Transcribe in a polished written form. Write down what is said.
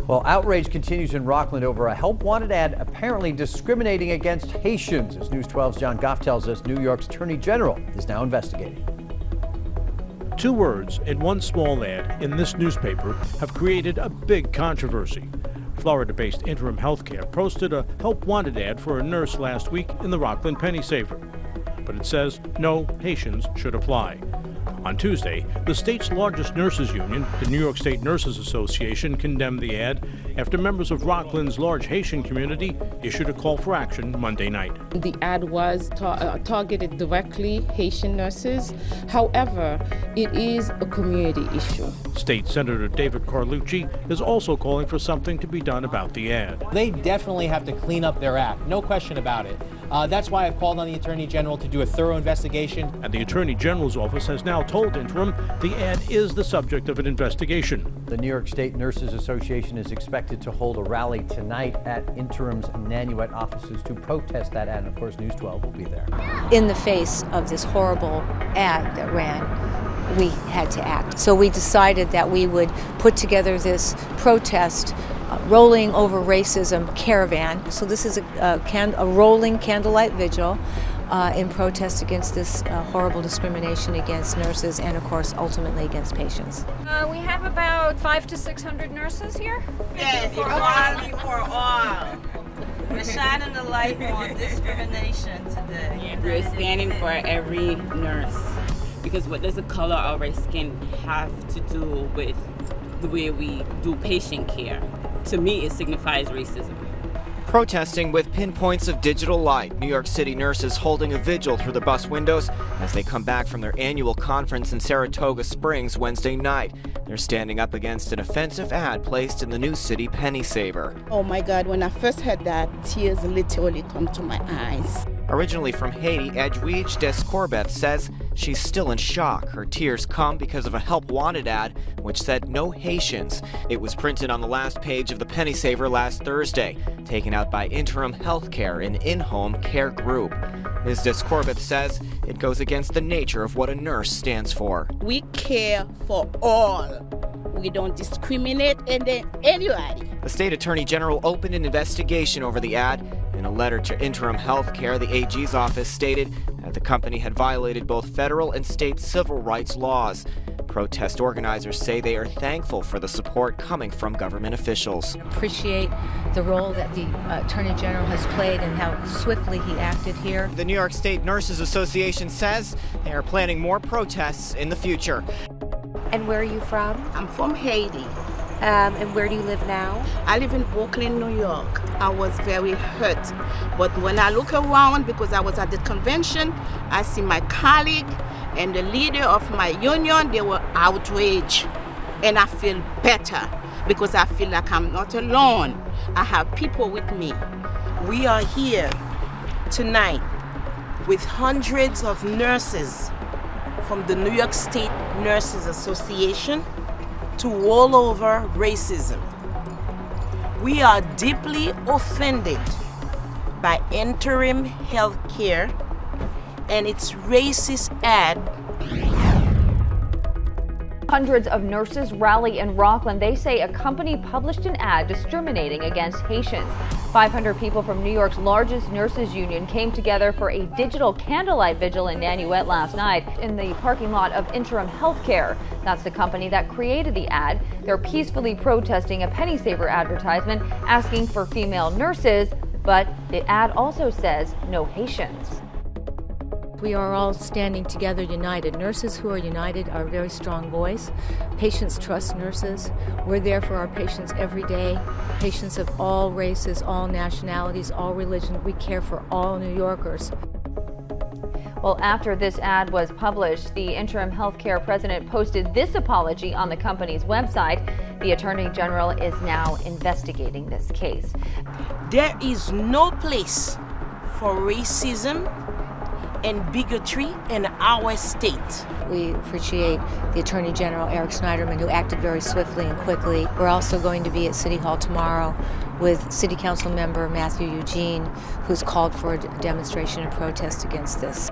Well, outrage continues in Rockland over a help-wanted ad apparently discriminating against Haitians. As News 12's John Goff tells us, New York's Attorney General is now investigating. 2 words in one small ad in this newspaper have created a big controversy. Florida-based Interim Healthcare posted a help-wanted ad for a nurse last week in the Rockland Pennysaver. But it says no Haitians should apply. On Tuesday, the state's largest nurses union, the New York State Nurses Association, condemned the ad after members of Rockland's large Haitian community issued a call for action Monday night. The ad was targeted directly Haitian nurses. However, it is a community issue. State Senator David Carlucci is also calling for something to be done about the ad. They definitely have to clean up their act, no question about it. That's why I've called on the Attorney General to do a thorough investigation. And the Attorney General's office has now told Interim the ad is the subject of an investigation. The New York State Nurses Association is expected to hold a rally tonight at Interim's Nanuet offices to protest that ad. And of course, News 12 will be there. In the face of this horrible ad that ran, we had to act. So we decided that we would put together this protest, Rolling Over Racism caravan. So this is a rolling candlelight vigil in protest against this horrible discrimination against nurses and, of course, ultimately against patients. We have about 500 to 600 nurses here. Yes, for all. We're shining the light on discrimination today. We're standing for every nurse, because what does the color of our skin have to do with the way we do patient care? To me, it signifies racism. Protesting with pinpoints of digital light, New York City nurses holding a vigil through the bus windows as they come back from their annual conference in Saratoga Springs Wednesday night. They're standing up against an offensive ad placed in the New City Pennysaver. Oh my God, when I first heard that, tears literally come to my eyes. Originally from Haiti, Edwige Descorbeth says she's still in shock. Her tears come because of a help-wanted ad which said no Haitians. It was printed on the last page of the Pennysaver last Thursday, taken out by Interim Healthcare, an in-home care group. Ms. Descorbeth says it goes against the nature of what a nurse stands for. We care for all. We don't discriminate against anybody. The state attorney general opened an investigation over the ad. In a letter to Interim Healthcare, the AG's office stated that the company had violated both federal and state civil rights laws. Protest organizers say they are thankful for the support coming from government officials. Appreciate the role that the Attorney General has played and how swiftly he acted here. The New York State Nurses Association says they are planning more protests in the future. And where are you from? I'm from Haiti. And where do you live now? I live in Brooklyn, New York. I was very hurt. But when I look around, because I was at the convention, I see my colleague and the leader of my union, they were outraged. And I feel better because I feel like I'm not alone. I have people with me. We are here tonight with hundreds of nurses from the New York State Nurses Association to roll over racism. We are deeply offended by Interim Healthcare and its racist ad. Hundreds of nurses rally in Rockland. They say a company published an ad discriminating against Haitians. 500 people from New York's largest nurses union came together for a digital candlelight vigil in Nanuet last night in the parking lot of Interim Healthcare. That's the company that created the ad. They're peacefully protesting a Pennysaver advertisement asking for female nurses, but the ad also says no Haitians. We are all standing together united. Nurses who are united are a very strong voice. Patients trust nurses. We're there for our patients every day. Patients of all races, all nationalities, all religions. We care for all New Yorkers. Well, after this ad was published, the Interim Healthcare president posted this apology on the company's website. The Attorney General is now investigating this case. There is no place for racism and bigotry in our state. We appreciate the Attorney General, Eric Schneiderman, who acted very swiftly and quickly. We're also going to be at City Hall tomorrow with City Council member Matthew Eugene, who's called for a demonstration and protest against this.